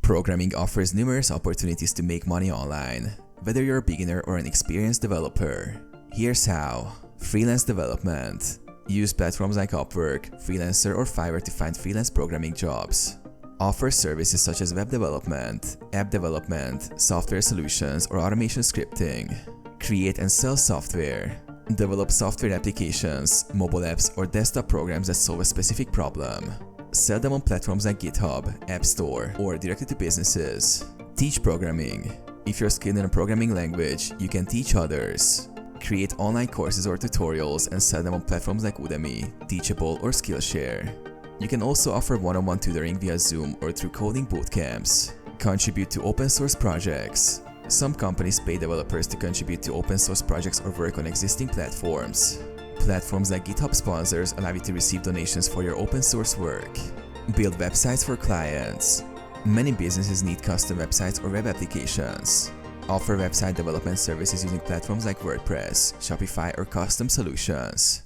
Programming offers numerous opportunities to make money online, whether you're a beginner or an experienced developer. Here's how. Freelance development. Use platforms like Upwork, Freelancer, or Fiverr to find freelance programming jobs. Offer services such as web development, app development, software solutions, or automation scripting. Create and sell software. Develop software applications, mobile apps, or desktop programs that solve a specific problem. Sell them on platforms like GitHub, App Store, or directly to businesses. Teach programming. If you're skilled in a programming language, you can teach others. Create online courses or tutorials and sell them on platforms like Udemy, Teachable, or Skillshare. You can also offer one-on-one tutoring via Zoom or through coding bootcamps. Contribute to open source projects. Some companies pay developers to contribute to open source projects or work on existing platforms. Platforms like GitHub sponsors allow you to receive donations for your open source work. Build websites for clients. Many businesses need custom websites or web applications. Offer website development services using platforms like WordPress, Shopify, or custom solutions.